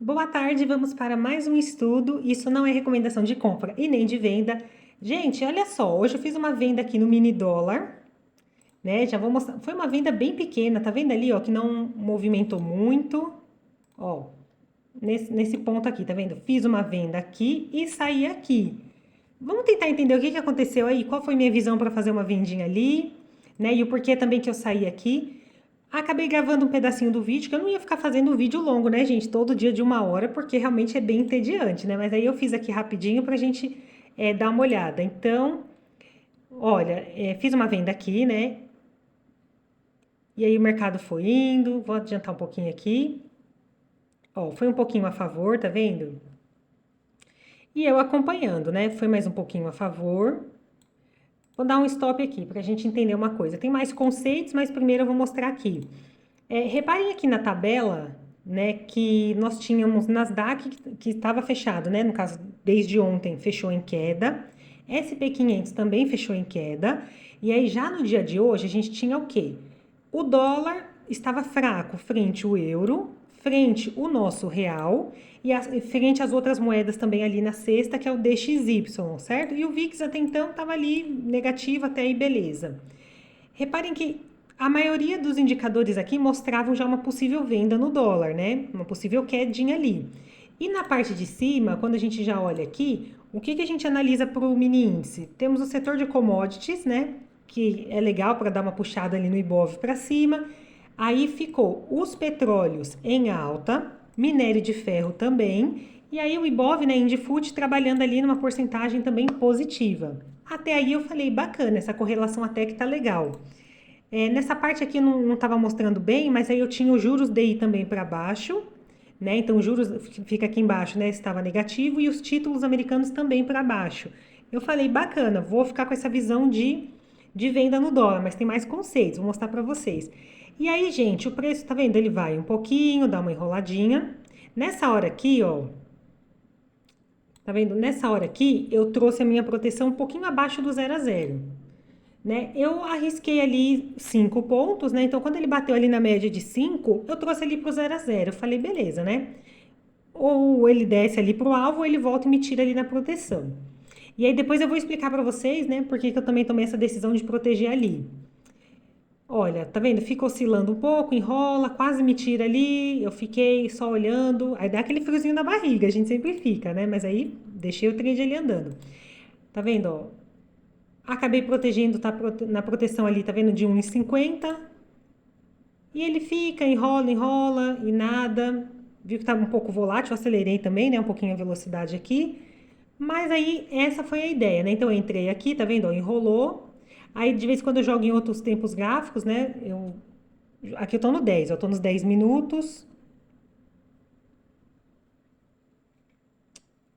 Boa tarde, vamos para mais um estudo. Isso não é recomendação de compra e nem de venda. Gente, olha só, hoje eu fiz uma venda aqui no mini dólar, né? Já vou mostrar. Foi uma venda bem pequena, tá vendo ali, ó, que não movimentou muito. Ó, nesse ponto aqui, tá vendo? Fiz uma venda aqui e saí aqui. Vamos tentar entender o que aconteceu aí, qual foi minha visão para fazer uma vendinha ali, né? E o porquê também que eu saí aqui. Acabei gravando um pedacinho do vídeo, que eu não ia ficar fazendo um vídeo longo, né, gente? Todo dia de 1 hora, porque realmente é bem entediante, né? Mas aí eu fiz aqui rapidinho pra gente dar uma olhada. Então, olha, fiz uma venda aqui, né? E aí o mercado foi indo, vou adiantar um pouquinho aqui. Ó, foi um pouquinho a favor, tá vendo? E eu acompanhando, né? Foi mais um pouquinho a favor. Vou dar um stop aqui pra gente entender uma coisa. Tem mais conceitos, mas primeiro eu vou mostrar aqui. Reparem aqui na tabela, né, que nós tínhamos Nasdaq que estava fechado, né? No caso, desde ontem fechou em queda. SP500 também fechou em queda. E aí já no dia de hoje a gente tinha o quê? O dólar estava fraco frente ao euro, frente o nosso real e frente às outras moedas também ali na sexta, que é o DXY, certo? E o VIX até então estava ali negativo até aí, beleza. Reparem que a maioria dos indicadores aqui mostravam já uma possível venda no dólar, né? Uma possível quedinha ali. E na parte de cima, quando a gente já olha aqui, o que a gente analisa para o mini índice? Temos o setor de commodities, né? Que é legal para dar uma puxada ali no Ibov para cima. Aí ficou os petróleos em alta, minério de ferro também. E aí o Ibov, né, Indifut, trabalhando ali numa porcentagem também positiva. Até aí eu falei, bacana, essa correlação até que tá legal. Nessa parte aqui não estava mostrando bem, mas aí eu tinha os juros DI também para baixo, né? Então os juros fica aqui embaixo, né? Estava negativo e os títulos americanos também para baixo. Eu falei, bacana, vou ficar com essa visão de venda no dólar, mas tem mais conceitos, vou mostrar para vocês. E aí, gente, o preço, tá vendo? Ele vai um pouquinho, dá uma enroladinha. Nessa hora aqui, ó, tá vendo? Nessa hora aqui, eu trouxe a minha proteção um pouquinho abaixo do 0 a 0, né? Eu arrisquei ali 5 pontos, né? Então, quando ele bateu ali na média de 5, eu trouxe ali pro 0 a 0. Eu falei, beleza, né? Ou ele desce ali pro alvo, ou ele volta e me tira ali na proteção. E aí depois eu vou explicar para vocês, né? Por que eu também tomei essa decisão de proteger ali. Olha, tá vendo? Fica oscilando um pouco, enrola, quase me tira ali. Eu fiquei só olhando. Aí dá aquele friozinho na barriga, a gente sempre fica, né? Mas aí deixei o trade ali andando. Tá vendo, ó? Acabei protegendo, tá na proteção ali, tá vendo? De 1,50. E ele fica, enrola, enrola e nada. Viu que tá um pouco volátil, acelerei também, né? Um pouquinho a velocidade aqui. Mas aí, essa foi a ideia, né? Então, eu entrei aqui, tá vendo? Ó, enrolou. Aí, de vez em quando eu jogo em outros tempos gráficos, né? Aqui eu tô no 10, eu tô nos 10 minutos.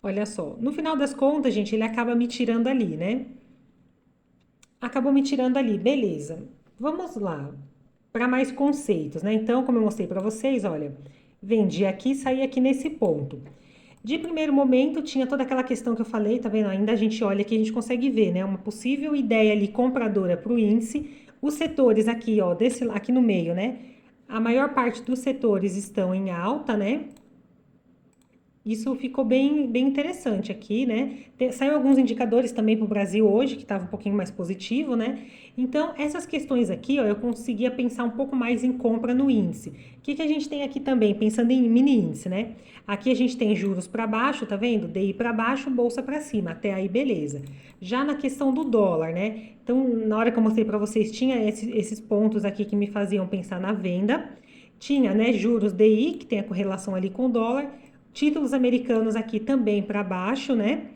Olha só. No final das contas, gente, ele acaba me tirando ali, né? Acabou me tirando ali, beleza. Vamos lá para mais conceitos, né? Então, como eu mostrei para vocês, olha, vendi aqui, saí aqui nesse ponto. De primeiro momento, tinha toda aquela questão que eu falei, tá vendo? Ainda a gente olha aqui, a gente consegue ver, né? Uma possível ideia ali compradora para o índice. Os setores aqui, ó, aqui no meio, né? A maior parte dos setores estão em alta, né? Isso ficou bem interessante aqui, né? Saiu alguns indicadores também para o Brasil hoje, que estava um pouquinho mais positivo, né? Então, essas questões aqui, ó, eu conseguia pensar um pouco mais em compra no índice. O que a gente tem aqui também, pensando em mini índice, né? Aqui a gente tem juros para baixo, tá vendo? DI para baixo, bolsa para cima, até aí beleza. Já na questão do dólar, né? Então, na hora que eu mostrei para vocês, tinha esses pontos aqui que me faziam pensar na venda. Tinha, né, juros DI, que tem a correlação ali com o dólar, títulos americanos aqui também para baixo, né?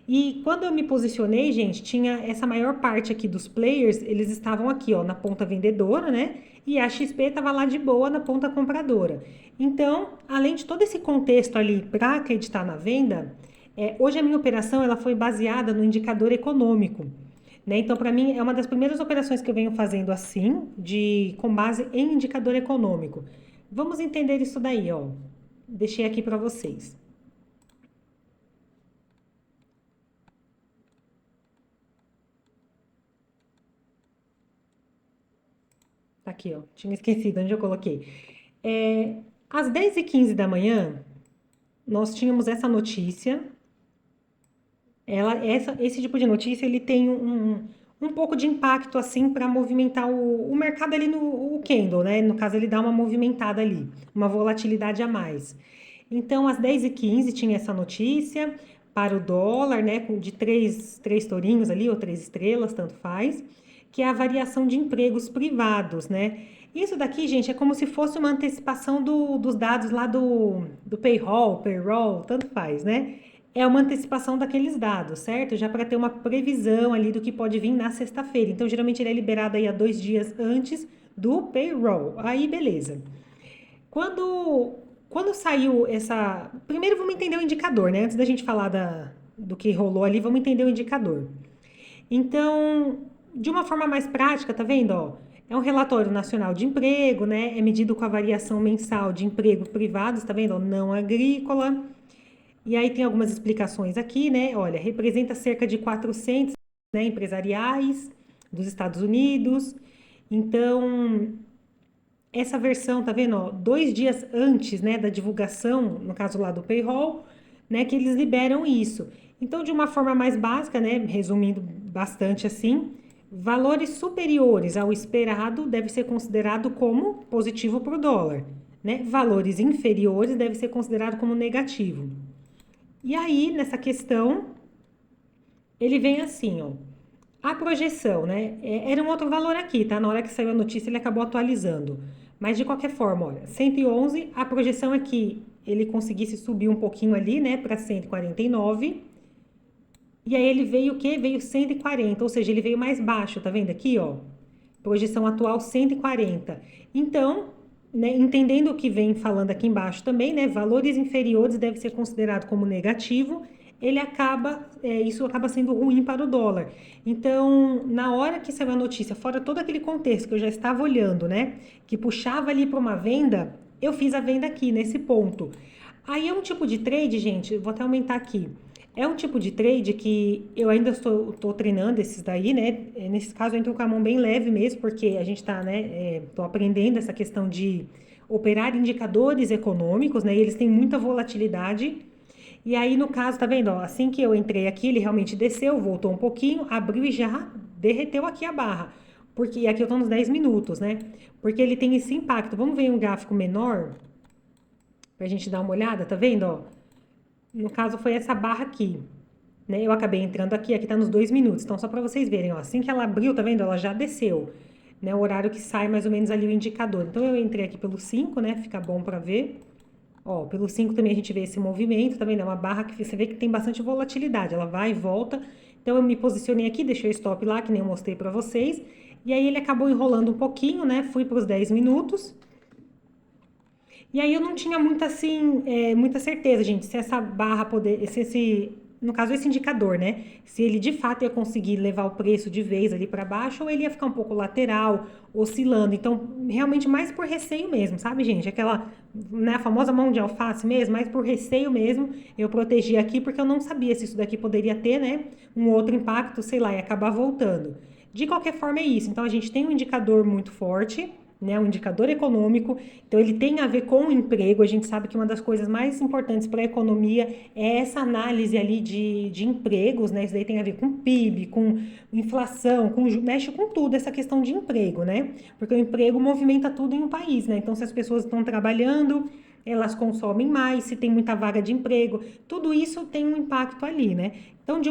E quando eu me posicionei, gente, tinha essa maior parte aqui dos players, eles estavam aqui, ó, na ponta vendedora, né? E a XP estava lá de boa na ponta compradora. Então, além de todo esse contexto ali para acreditar na venda, hoje a minha operação ela foi baseada no indicador econômico. Né? Então, para mim, é uma das primeiras operações que eu venho fazendo assim, com base em indicador econômico. Vamos entender isso daí, ó. Deixei aqui para vocês. Tá aqui, ó. Tinha esquecido onde eu coloquei. Às 10h15 da manhã, nós tínhamos essa notícia. Esse tipo de notícia, ele tem um pouco de impacto, assim, para movimentar o mercado ali no o candle, né? No caso, ele dá uma movimentada ali, uma volatilidade a mais. Então, às 10h15 tinha essa notícia para o dólar, né? De três tourinhos ali, ou 3 estrelas, tanto faz, que é a variação de empregos privados, né? Isso daqui, gente, é como se fosse uma antecipação dos dados lá do payroll, tanto faz, né? É uma antecipação daqueles dados, certo? Já para ter uma previsão ali do que pode vir na sexta-feira. Então, geralmente ele é liberado aí a 2 dias antes do payroll. Aí, beleza. Quando, quando saiu essa. Primeiro vamos entender o indicador, né? Antes da gente falar do que rolou ali, vamos entender o indicador. Então, de uma forma mais prática, tá vendo? Ó, é um relatório nacional de emprego, né? É medido com a variação mensal de emprego privados, tá vendo? Ó, não agrícola. E aí tem algumas explicações aqui, né? Olha, representa cerca de 400, né, empresariais dos Estados Unidos. Então, essa versão, tá vendo? Ó, 2 dias antes, né, da divulgação, no caso lá do payroll, né, que eles liberam isso. Então, de uma forma mais básica, né, resumindo bastante assim, valores superiores ao esperado deve ser considerado como positivo para o dólar, né? Valores inferiores deve ser considerado como negativo. E aí, nessa questão, ele vem assim, ó. A projeção, né? Era um outro valor aqui, tá? Na hora que saiu a notícia, ele acabou atualizando. Mas de qualquer forma, olha, 111, a projeção é que ele conseguisse subir um pouquinho ali, né, para 149. E aí ele veio o quê? Veio 140, ou seja, ele veio mais baixo, tá vendo aqui, ó? Projeção atual 140. Então, né, entendendo o que vem falando aqui embaixo também, né, valores inferiores deve ser considerado como negativo, isso acaba sendo ruim para o dólar. Então, na hora que saiu a notícia, fora todo aquele contexto que eu já estava olhando, né, que puxava ali para uma venda, eu fiz a venda aqui nesse ponto. Aí é um tipo de trade, gente, vou até aumentar aqui. É um tipo de trade que eu ainda estou treinando esses daí, né? Nesse caso, eu entro com a mão bem leve mesmo, porque a gente está, né? Tô aprendendo essa questão de operar indicadores econômicos, né? E eles têm muita volatilidade. E aí, no caso, tá vendo? Ó, assim que eu entrei aqui, ele realmente desceu, voltou um pouquinho, abriu e já derreteu aqui a barra. Porque aqui eu tô nos 10 minutos, né? Porque ele tem esse impacto. Vamos ver um gráfico menor pra gente dar uma olhada, tá vendo? Ó, no caso, foi essa barra aqui. Né? Eu acabei entrando aqui, aqui tá nos 2 minutos. Então, só para vocês verem, ó, assim que ela abriu, tá vendo? Ela já desceu. Né? O horário que sai mais ou menos ali o indicador. Então, eu entrei aqui pelo 5, né? Fica bom para ver. Ó, pelo 5 também a gente vê esse movimento, tá vendo? É uma barra que você vê que tem bastante volatilidade. Ela vai e volta. Então, eu me posicionei aqui, deixei o stop lá, que nem eu mostrei para vocês. E aí, ele acabou enrolando um pouquinho, né? Fui para os 10 minutos. E aí eu não tinha muita, assim, muita certeza, gente, se essa barra poder, se esse, no caso, esse indicador, né? Se ele de fato ia conseguir levar o preço de vez ali para baixo ou ele ia ficar um pouco lateral, oscilando. Então, realmente mais por receio mesmo, sabe, gente? Aquela, né, a famosa mão de alface mesmo, mais por receio mesmo, eu protegi aqui porque eu não sabia se isso daqui poderia ter, né, um outro impacto, sei lá, e acabar voltando. De qualquer forma é isso. Então, a gente tem um indicador muito forte, né, um indicador econômico, então ele tem a ver com o emprego. A gente sabe que uma das coisas mais importantes para a economia é essa análise ali de empregos, né? Isso daí tem a ver com PIB, com inflação, mexe com tudo essa questão de emprego, né? Porque o emprego movimenta tudo em um país, né? Então, se as pessoas estão trabalhando, elas consomem mais, se tem muita vaga de emprego, tudo isso tem um impacto ali, né? Então, de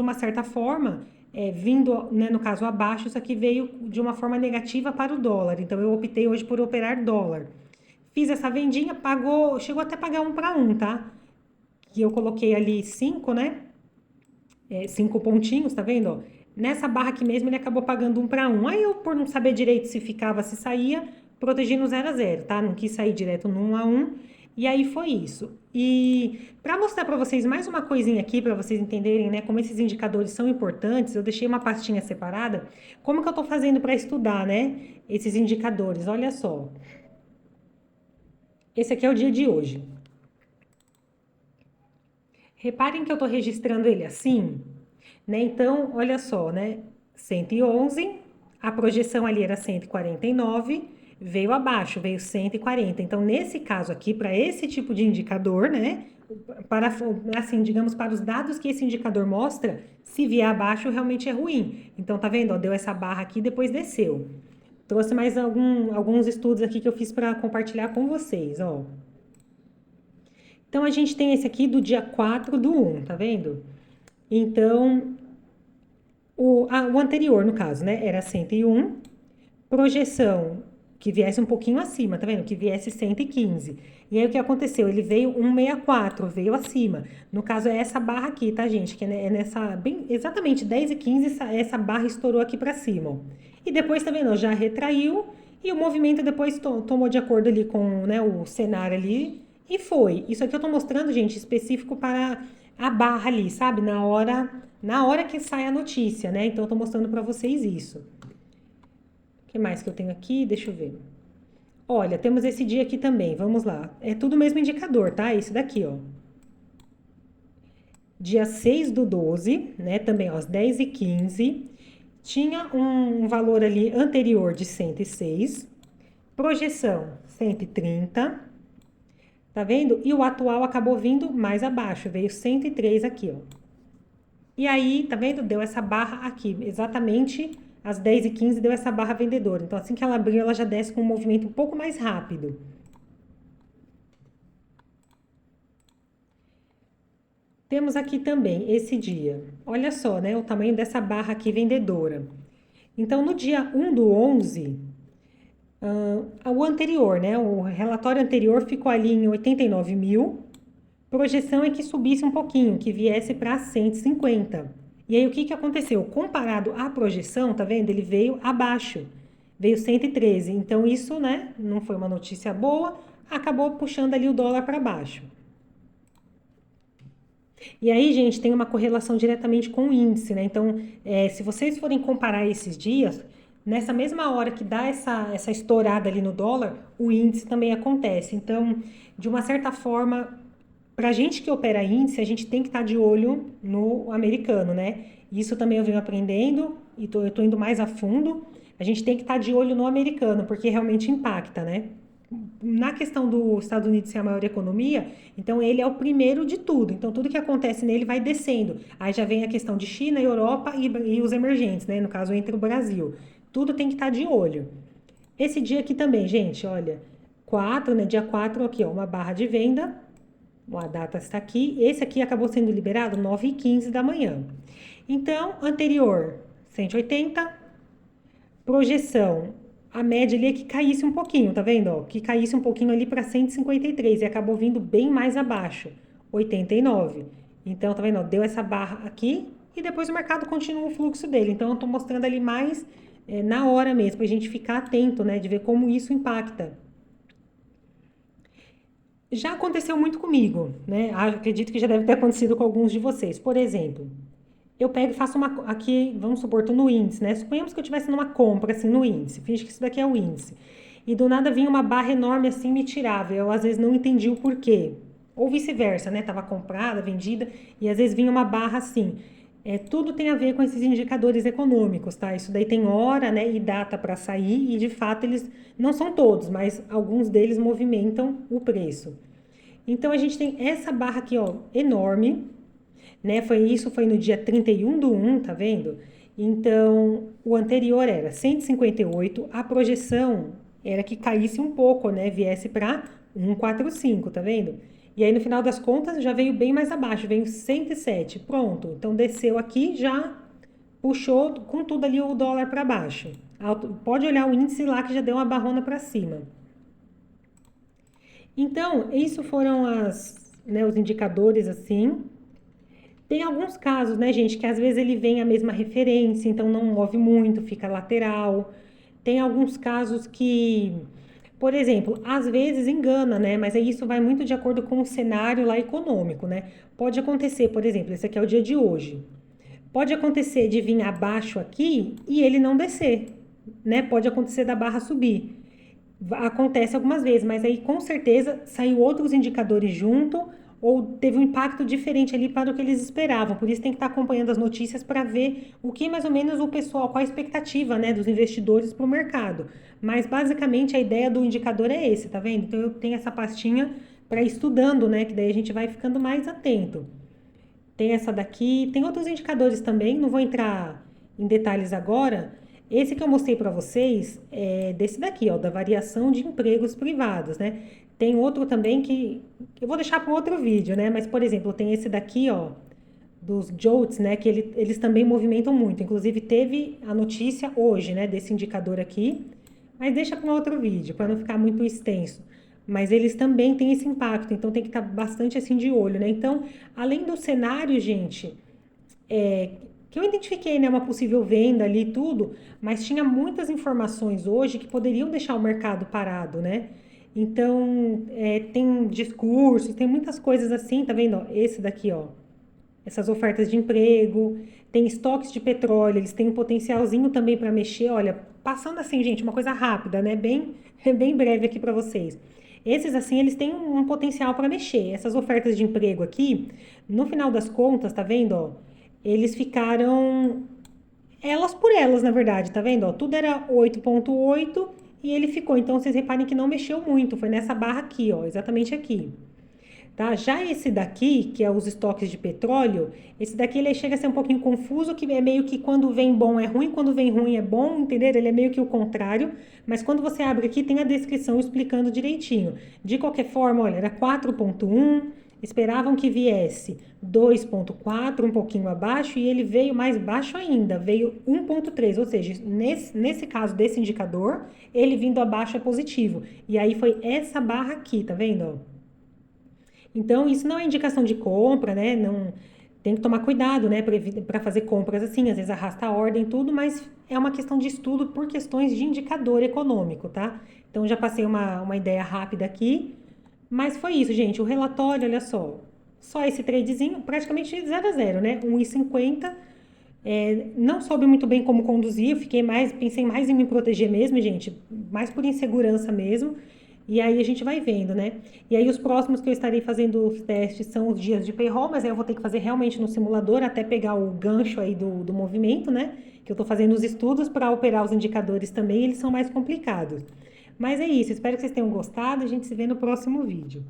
uma certa forma, vindo, né, no caso abaixo, isso aqui veio de uma forma negativa para o dólar. Então eu optei hoje por operar dólar. Fiz essa vendinha, pagou, chegou até a pagar 1 para 1, tá? Que eu coloquei ali 5, né? 5 pontinhos, tá vendo? Ó? Nessa barra aqui mesmo ele acabou pagando 1 para 1. Aí eu, por não saber direito se ficava, se saía, protegi no 0 a 0, tá? Não quis sair direto no 1 a 1. E aí foi isso. E para mostrar para vocês mais uma coisinha aqui, para vocês entenderem, né, como esses indicadores são importantes, eu deixei uma pastinha separada. Como que eu tô fazendo para estudar, né, esses indicadores? Olha só. Esse aqui é o dia de hoje. Reparem que eu tô registrando ele assim, né? Então, olha só, né? 111, a projeção ali era 149, veio abaixo, veio 140. Então, nesse caso aqui, para esse tipo de indicador, né? Para, assim, digamos, para os dados que esse indicador mostra, se vier abaixo, realmente é ruim. Então, tá vendo? Ó, deu essa barra aqui e depois desceu. Trouxe mais alguns estudos aqui que eu fiz para compartilhar com vocês, ó. Então, a gente tem esse aqui do dia 4/1, tá vendo? Então, o anterior, no caso, né, era 101. Projeção que viesse um pouquinho acima, tá vendo? Que viesse 115. E aí o que aconteceu? Ele veio 164, veio acima. No caso é essa barra aqui, tá, gente? Que é nessa, bem, exatamente 10:15, essa barra estourou aqui pra cima, ó. E depois, tá vendo? Já retraiu e o movimento depois tomou de acordo ali com, né, o cenário ali e foi. Isso aqui eu tô mostrando, gente, específico para a barra ali, sabe? Na hora que sai a notícia, né? Então eu tô mostrando pra vocês isso. O que mais que eu tenho aqui? Deixa eu ver. Olha, temos esse dia aqui também, vamos lá. É tudo o mesmo indicador, tá? Esse daqui, ó. Dia 6/12, né? Também, ó, às 10:15. Tinha um valor ali anterior de 106. Projeção 130. Tá vendo? E o atual acabou vindo mais abaixo, veio 103 aqui, ó. E aí, tá vendo? Deu essa barra aqui, exatamente às 10:15 deu essa barra vendedora. Então, assim que ela abriu, ela já desce com um movimento um pouco mais rápido. Temos aqui também esse dia. Olha só, né? O tamanho dessa barra aqui vendedora. Então, no dia 1/11, o anterior, né? O relatório anterior ficou ali em 89 mil. Projeção é que subisse um pouquinho, que viesse para 150. E aí o que aconteceu? Comparado à projeção, tá vendo? Ele veio abaixo, veio 113. Então isso, né, não foi uma notícia boa, acabou puxando ali o dólar para baixo. E aí, gente, tem uma correlação diretamente com o índice, né? Então, se vocês forem comparar esses dias, nessa mesma hora que dá essa estourada ali no dólar, o índice também acontece. Então, de uma certa forma, para a gente que opera índice, a gente tem que estar de olho no americano, né? Isso também eu venho aprendendo e eu tô indo mais a fundo. A gente tem que estar de olho no americano, porque realmente impacta, né? Na questão dos Estados Unidos ser a maior economia, então ele é o primeiro de tudo. Então tudo que acontece nele vai descendo. Aí já vem a questão de China, Europa e os emergentes, né? No caso, entre o Brasil. Tudo tem que estar de olho. Esse dia aqui também, gente, olha, 4, né? Dia 4 aqui, ó, uma barra de venda. A data está aqui. Esse aqui acabou sendo liberado 9:15 da manhã. Então, anterior, 180. Projeção, a média ali é que caísse um pouquinho, tá vendo? Ó? Que caísse um pouquinho ali para 153 e acabou vindo bem mais abaixo, 89. Então, tá vendo? Ó? Deu essa barra aqui e depois o mercado continua o fluxo dele. Então, eu tô mostrando ali mais na hora mesmo, pra gente ficar atento, né? De ver como isso impacta. Já aconteceu muito comigo, né? Acredito que já deve ter acontecido com alguns de vocês. Por exemplo, eu pego e faço uma. Aqui, vamos supor, tô no índice, né? Suponhamos que eu estivesse numa compra, assim, no índice. Finge que isso daqui é o índice. E do nada vinha uma barra enorme assim, me tirava. Eu às vezes não entendi o porquê. Ou vice-versa, né? Tava comprada, vendida, e às vezes vinha uma barra assim. Tudo tem a ver com esses indicadores econômicos, tá? Isso daí tem hora, né, e data para sair, e de fato eles não são todos, mas alguns deles movimentam o preço. Então a gente tem essa barra aqui, ó, enorme, né? Foi no dia 31/1, tá vendo? Então, o anterior era 158, a projeção era que caísse um pouco, né? Viesse para 145, tá vendo? E aí, no final das contas, já veio bem mais abaixo, veio 107. Pronto. Então, desceu aqui, já puxou com tudo ali o dólar para baixo. Pode olhar o índice lá que já deu uma barrona para cima. Então, isso foram né, os indicadores assim. Tem alguns casos, né, gente, que às vezes ele vem a mesma referência, então não move muito, fica lateral. Tem alguns casos que, por exemplo, às vezes engana, né? Mas aí isso vai muito de acordo com o cenário lá econômico, né? Pode acontecer, por exemplo, esse aqui é o dia de hoje. Pode acontecer de vir abaixo aqui e ele não descer, né? Pode acontecer da barra subir. Acontece algumas vezes, mas aí com certeza saiu outros indicadores junto, ou teve um impacto diferente ali para o que eles esperavam. Por isso tem que estar acompanhando as notícias para ver o que mais ou menos o pessoal, qual a expectativa, né, dos investidores para o mercado. Mas basicamente a ideia do indicador é esse, tá vendo? Então eu tenho essa pastinha para ir estudando, né, que daí a gente vai ficando mais atento. Tem essa daqui, tem outros indicadores também, não vou entrar em detalhes agora. Esse que eu mostrei para vocês é desse daqui, ó, da variação de empregos privados, né? Tem outro também que eu vou deixar para um outro vídeo, né? Mas, por exemplo, tem esse daqui, ó, dos JOLTS, né? Que eles também movimentam muito. Inclusive, teve a notícia hoje, né? Desse indicador aqui. Mas deixa para um outro vídeo, para não ficar muito extenso. Mas eles também têm esse impacto, então tem que estar bastante assim de olho, né? Então, além do cenário, gente, que eu identifiquei, né, uma possível venda ali e tudo, mas tinha muitas informações hoje que poderiam deixar o mercado parado, né? Então, tem discursos, tem muitas coisas assim, tá vendo? Ó, esse daqui, ó, essas ofertas de emprego, tem estoques de petróleo, eles têm um potencialzinho também para mexer. Olha, passando assim, gente, uma coisa rápida, né? Bem, bem breve aqui para vocês. Esses, assim, eles têm um potencial para mexer. Essas ofertas de emprego aqui, no final das contas, tá vendo, ó? Eles ficaram elas por elas, na verdade, tá vendo? Ó, tudo era 8,8 e ele ficou. Então, vocês reparem que não mexeu muito. Foi nessa barra aqui, ó, exatamente aqui. Tá? Já esse daqui, que é os estoques de petróleo, esse daqui ele chega a ser um pouquinho confuso, que é meio que quando vem bom é ruim, quando vem ruim é bom, entendeu? Ele é meio que o contrário, mas quando você abre aqui tem a descrição explicando direitinho. De qualquer forma, olha, era 4,1, esperavam que viesse 2,4, um pouquinho abaixo, e ele veio mais baixo ainda, veio 1,3, ou seja, nesse caso desse indicador, ele vindo abaixo é positivo. E aí foi essa barra aqui, tá vendo? Então, isso não é indicação de compra, né? Não tem que tomar cuidado, né, para fazer compras assim, às vezes arrasta a ordem e tudo, mas é uma questão de estudo por questões de indicador econômico, tá? Então, já passei uma ideia rápida aqui, mas foi isso, gente. O relatório, olha só esse tradezinho, praticamente 0 a 0, né? 1,50. Não soube muito bem como conduzir, pensei mais em me proteger mesmo, gente, mais por insegurança mesmo. E aí a gente vai vendo, né? E aí os próximos que eu estarei fazendo os testes são os dias de payroll, mas aí eu vou ter que fazer realmente no simulador até pegar o gancho aí do movimento, né? Que eu tô fazendo os estudos para operar os indicadores também, eles são mais complicados. Mas é isso, espero que vocês tenham gostado, a gente se vê no próximo vídeo.